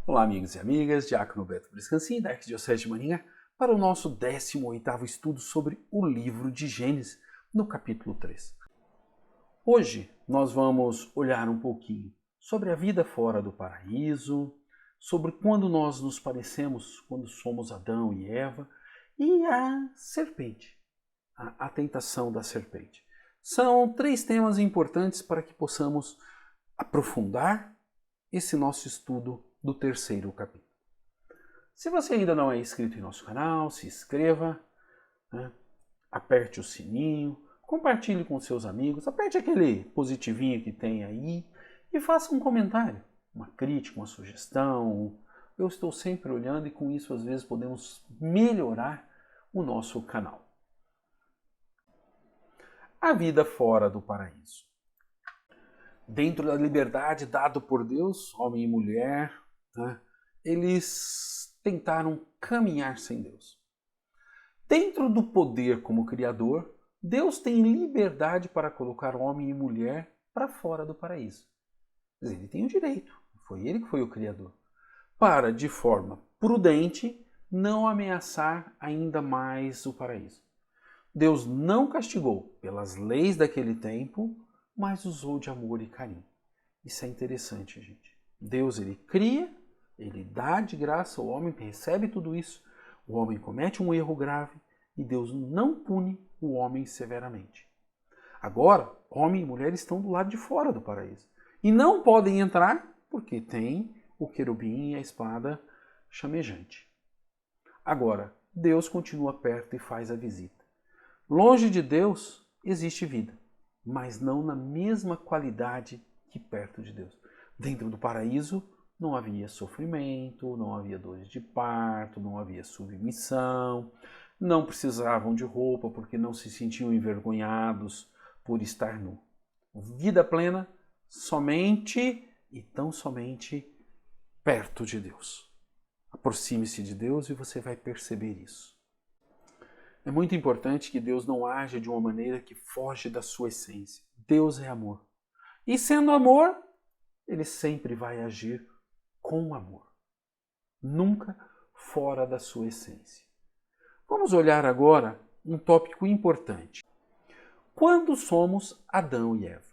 Olá, amigos e amigas, Diácono Beto Briscancin, da Arquidiocese de Maringá, para o nosso 18º estudo sobre o livro de Gênesis, no capítulo 3. Hoje nós vamos olhar um pouquinho sobre a vida fora do paraíso, sobre quando nós nos parecemos quando somos Adão e Eva, e a serpente, a tentação da serpente. São 3 temas importantes para que possamos aprofundar esse nosso estudo do 3º capítulo. Se você ainda não é inscrito em nosso canal, se inscreva, aperte o sininho, compartilhe com seus amigos, aperte aquele positivinho que tem aí e faça um comentário, uma crítica, uma sugestão. Eu estou sempre olhando e com isso às vezes podemos melhorar o nosso canal. A vida fora do paraíso. Dentro da liberdade dada por Deus, homem e mulher, eles tentaram caminhar sem Deus. Dentro do poder como Criador, Deus tem liberdade para colocar homem e mulher para fora do paraíso. Mas ele tem o direito, foi ele que foi o Criador, para, de forma prudente, não ameaçar ainda mais o paraíso. Deus não castigou pelas leis daquele tempo, mas usou de amor e carinho. Isso é interessante, gente. Deus, ele cria, ele dá de graça, o homem recebe tudo isso, o homem comete um erro grave e Deus não pune o homem severamente. Agora, homem e mulher estão do lado de fora do paraíso e não podem entrar porque tem o querubim e a espada chamejante. Agora, Deus continua perto e faz a visita. Longe de Deus existe vida, mas não na mesma qualidade que perto de Deus. Dentro do paraíso não havia sofrimento, não havia dores de parto, não havia submissão, não precisavam de roupa porque não se sentiam envergonhados por estar nu. Vida plena somente e tão somente perto de Deus. Aproxime-se de Deus e você vai perceber isso. É muito importante que Deus não age de uma maneira que foge da sua essência. Deus é amor. E sendo amor, ele sempre vai agir com amor. Nunca fora da sua essência. Vamos olhar agora um tópico importante. Quando somos Adão e Eva?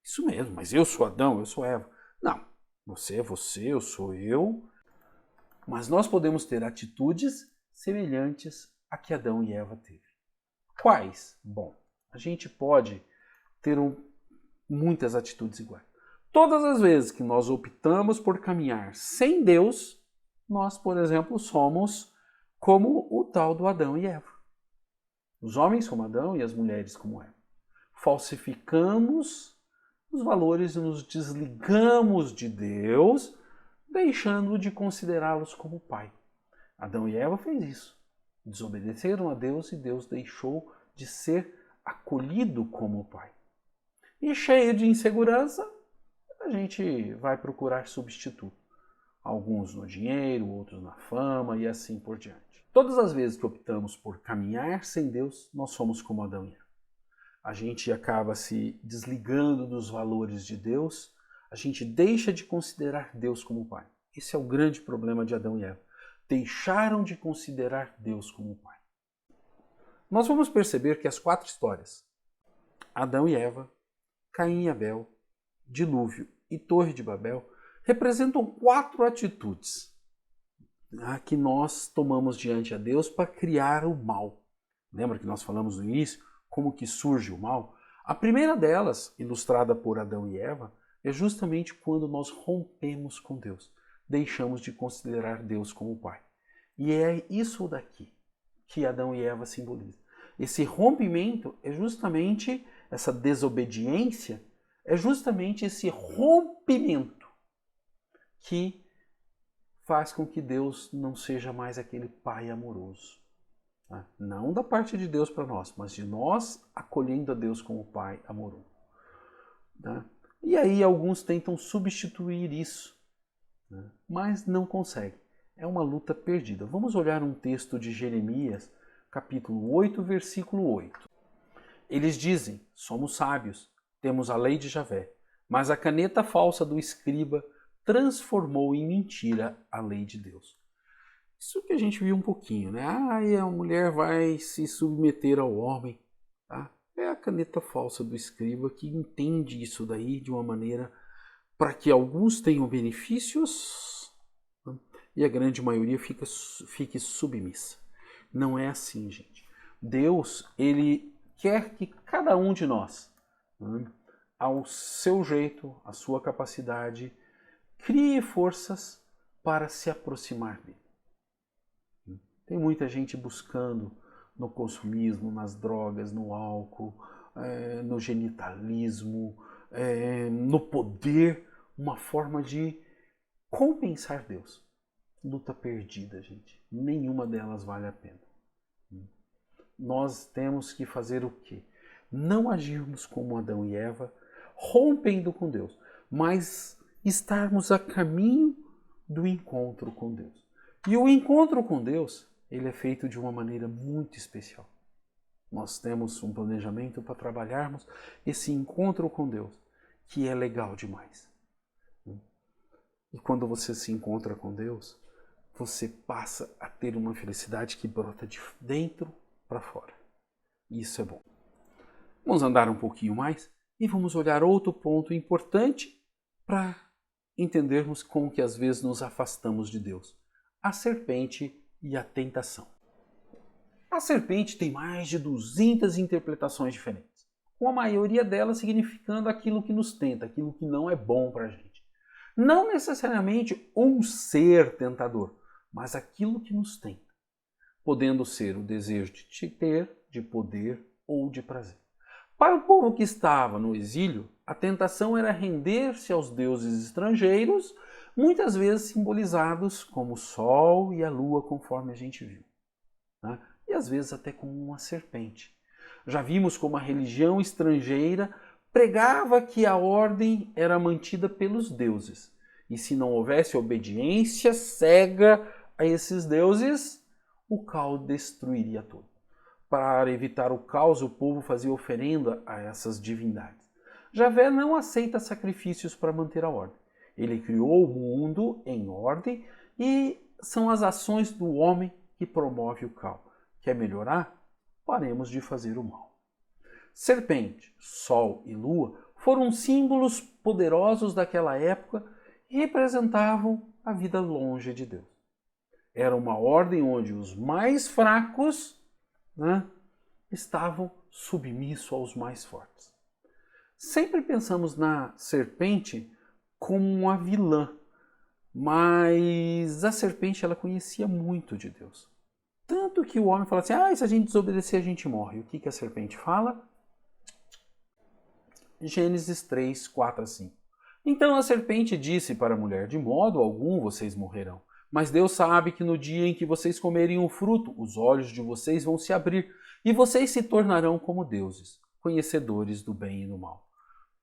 Isso mesmo, mas eu sou Adão, eu sou Eva. Não, você é você, eu sou eu. Mas nós podemos ter atitudes semelhantes a que Adão e Eva teve. Quais? Bom, a gente pode ter muitas atitudes iguais. Todas as vezes que nós optamos por caminhar sem Deus, nós, por exemplo, somos como o tal do Adão e Eva. Os homens como Adão e as mulheres como Eva. Falsificamos os valores e nos desligamos de Deus, deixando de considerá-los como Pai. Adão e Eva fez isso. Desobedeceram a Deus e Deus deixou de ser acolhido como Pai. E cheio de insegurança, a gente vai procurar substituto. Alguns no dinheiro, outros na fama e assim por diante. Todas as vezes que optamos por caminhar sem Deus, nós somos como Adão e Eva. A gente acaba se desligando dos valores de Deus, a gente deixa de considerar Deus como Pai. Esse é o grande problema de Adão e Eva. Deixaram de considerar Deus como Pai. Nós vamos perceber que as 4 histórias, Adão e Eva, Caim e Abel, Dilúvio e Torre de Babel, representam 4 atitudes que nós tomamos diante a Deus para criar o mal. Lembra que nós falamos no início como que surge o mal? A primeira delas, ilustrada por Adão e Eva, é justamente quando nós rompemos com Deus. Deixamos de considerar Deus como Pai. E é isso daqui que Adão e Eva simbolizam. Esse rompimento é justamente essa desobediência, é justamente esse rompimento que faz com que Deus não seja mais aquele Pai amoroso. Não da parte de Deus para nós, mas de nós acolhendo a Deus como Pai amoroso. E aí alguns tentam substituir isso, mas não conseguem. É uma luta perdida. Vamos olhar um texto de Jeremias, capítulo 8, versículo 8. Eles dizem, somos sábios, temos a lei de Javé, mas a caneta falsa do escriba transformou em mentira a lei de Deus. Isso que a gente viu um pouquinho, né? A mulher vai se submeter ao homem, tá? É a caneta falsa do escriba que entende isso daí de uma maneira para que alguns tenham benefícios, né? E a grande maioria fique submissa. Não é assim, gente. Deus, ele quer que cada um de nós, né, ao seu jeito, à sua capacidade, crie forças para se aproximar dele. Tem muita gente buscando no consumismo, nas drogas, no álcool, no genitalismo, no poder, uma forma de compensar Deus. Luta perdida, gente. Nenhuma delas vale a pena. Nós temos que fazer o quê? Não agirmos como Adão e Eva, rompendo com Deus, mas estarmos a caminho do encontro com Deus. E o encontro com Deus, ele é feito de uma maneira muito especial. Nós temos um planejamento para trabalharmos esse encontro com Deus, que é legal demais. E quando você se encontra com Deus, você passa a ter uma felicidade que brota de dentro para fora. Isso é bom. Vamos andar um pouquinho mais e vamos olhar outro ponto importante para entendermos como que às vezes nos afastamos de Deus. A serpente e a tentação. A serpente tem mais de 200 interpretações diferentes, com a maioria delas significando aquilo que nos tenta, aquilo que não é bom para a gente. Não necessariamente um ser tentador, mas aquilo que nos tenta, podendo ser o desejo de te ter, de poder ou de prazer. Para o povo que estava no exílio, a tentação era render-se aos deuses estrangeiros, muitas vezes simbolizados como o sol e a lua, conforme a gente viu, né? E às vezes até como uma serpente. Já vimos como a religião estrangeira pregava que a ordem era mantida pelos deuses, e se não houvesse obediência cega a esses deuses, o caos destruiria tudo. Para evitar o caos, o povo fazia oferenda a essas divindades. Javé não aceita sacrifícios para manter a ordem. Ele criou o mundo em ordem e são as ações do homem que promove o caos. Quer melhorar? Paremos de fazer o mal. Serpente, sol e lua foram símbolos poderosos daquela época e representavam a vida longe de Deus. Era uma ordem onde os mais fracos, né, estavam submissos aos mais fortes. Sempre pensamos na serpente como uma vilã, mas a serpente ela conhecia muito de Deus. Tanto que o homem fala assim, se a gente desobedecer a gente morre. O que a serpente fala? Gênesis 3, 4 a 5. Então a serpente disse para a mulher, de modo algum vocês morrerão. Mas Deus sabe que no dia em que vocês comerem o fruto, os olhos de vocês vão se abrir e vocês se tornarão como deuses, conhecedores do bem e do mal.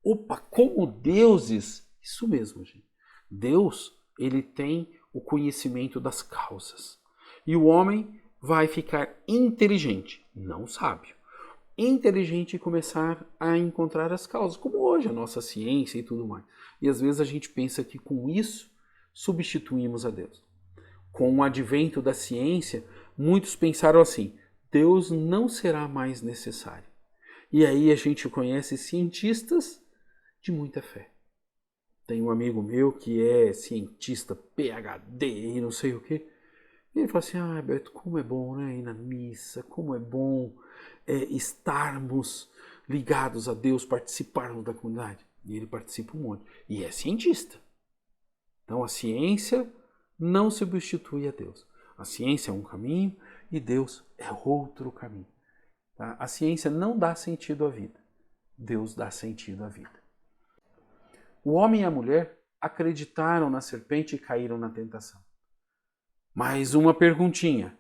Opa, como deuses? Isso mesmo, gente. Deus, ele tem o conhecimento das causas. E o homem vai ficar inteligente, não sábio. Inteligente e começar a encontrar as causas, como hoje a nossa ciência e tudo mais. E às vezes a gente pensa que com isso substituímos a Deus. Com o advento da ciência, muitos pensaram assim, Deus não será mais necessário. E aí a gente conhece cientistas de muita fé. Tem um amigo meu que é cientista, PhD e não sei o quê. E ele fala assim, Beto, como é bom, né, ir na missa, como é bom estarmos ligados a Deus, participarmos da comunidade. E ele participa um monte. E é cientista. Então a ciência não substitui a Deus. A ciência é um caminho e Deus é outro caminho. Tá? A ciência não dá sentido à vida. Deus dá sentido à vida. O homem e a mulher acreditaram na serpente e caíram na tentação. Mais uma perguntinha.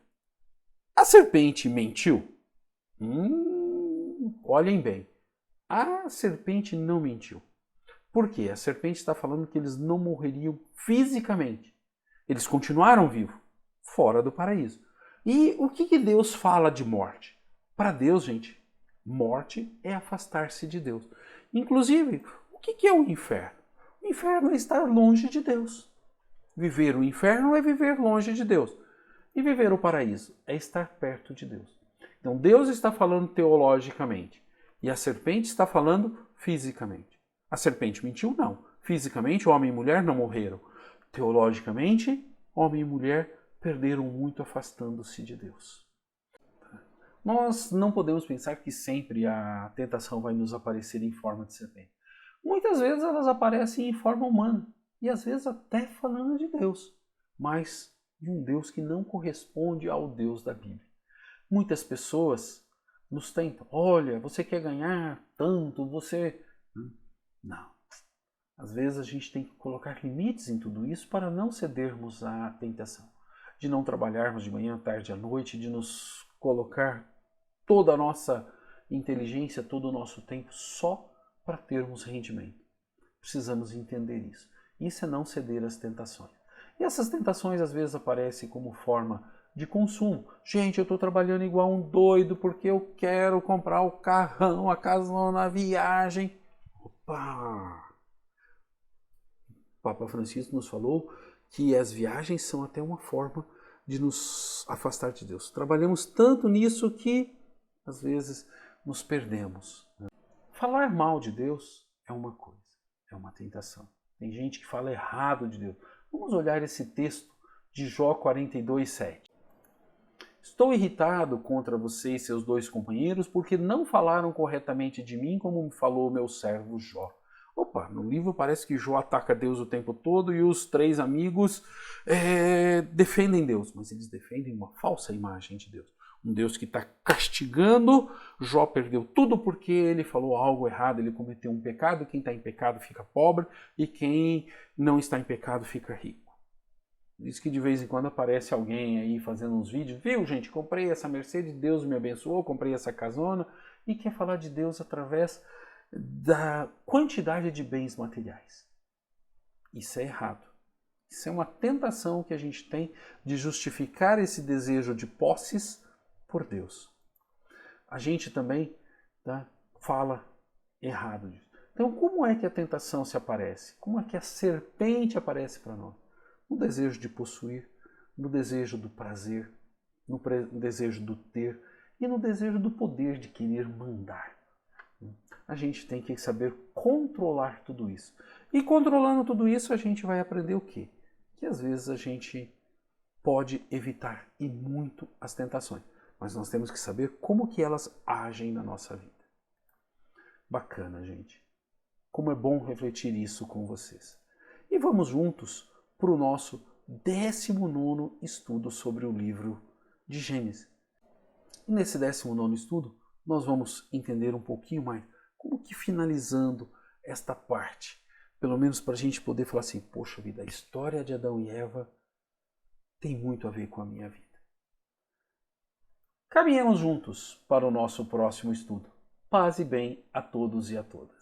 A serpente mentiu? Olhem bem. A serpente não mentiu. Por quê? A serpente está falando que eles não morreriam fisicamente. Eles continuaram vivos, fora do paraíso. E o que Deus fala de morte? Para Deus, gente, morte é afastar-se de Deus. Inclusive, o que é o inferno? O inferno é estar longe de Deus. Viver o inferno é viver longe de Deus. E viver o paraíso é estar perto de Deus. Então Deus está falando teologicamente e a serpente está falando fisicamente. A serpente mentiu? Não. Fisicamente, homem e mulher não morreram. Teologicamente, homem e mulher perderam muito afastando-se de Deus. Nós não podemos pensar que sempre a tentação vai nos aparecer em forma de serpente. Muitas vezes elas aparecem em forma humana e às vezes até falando de Deus, mas de um Deus que não corresponde ao Deus da Bíblia. Muitas pessoas nos tentam. Olha, você quer ganhar tanto, você... Não. Às vezes a gente tem que colocar limites em tudo isso para não cedermos à tentação. De não trabalharmos de manhã, tarde, à noite, de nos colocar toda a nossa inteligência, todo o nosso tempo só para termos rendimento. Precisamos entender isso. Isso é não ceder às tentações. E essas tentações às vezes aparecem como forma de consumo. Gente, eu estou trabalhando igual um doido porque eu quero comprar o carrão, a casona, a viagem. Opa! O Papa Francisco nos falou que as viagens são até uma forma de nos afastar de Deus. Trabalhamos tanto nisso que às vezes nos perdemos. Falar mal de Deus é uma coisa, é uma tentação. Tem gente que fala errado de Deus. Vamos olhar esse texto de Jó 42:7. Estou irritado contra você e seus 2 companheiros porque não falaram corretamente de mim como me falou meu servo Jó. Opa, no livro parece que Jó ataca Deus o tempo todo e os 3 amigos defendem Deus, mas eles defendem uma falsa imagem de Deus. Um Deus que está castigando, Jó perdeu tudo porque ele falou algo errado, ele cometeu um pecado, quem está em pecado fica pobre e quem não está em pecado fica rico. Diz que de vez em quando aparece alguém aí fazendo uns vídeos, viu gente, comprei essa Mercedes, Deus me abençoou, comprei essa casona, e quer falar de Deus através da quantidade de bens materiais. Isso é errado. Isso é uma tentação que a gente tem de justificar esse desejo de posses por Deus. A gente também fala errado disso. Então, como é que a tentação se aparece? Como é que a serpente aparece para nós? No desejo de possuir, no desejo do prazer, no desejo do ter e no desejo do poder de querer mandar. A gente tem que saber controlar tudo isso. E controlando tudo isso, a gente vai aprender o quê? Que às vezes a gente pode evitar e muito as tentações, mas nós temos que saber como que elas agem na nossa vida. Bacana, gente. Como é bom refletir isso com vocês. E vamos juntos para o nosso 19º estudo sobre o livro de Gênesis. E nesse 19º estudo, nós vamos entender um pouquinho mais como que finalizando esta parte, pelo menos para a gente poder falar assim, poxa vida, a história de Adão e Eva tem muito a ver com a minha vida. Caminhemos juntos para o nosso próximo estudo. Paz e bem a todos e a todas.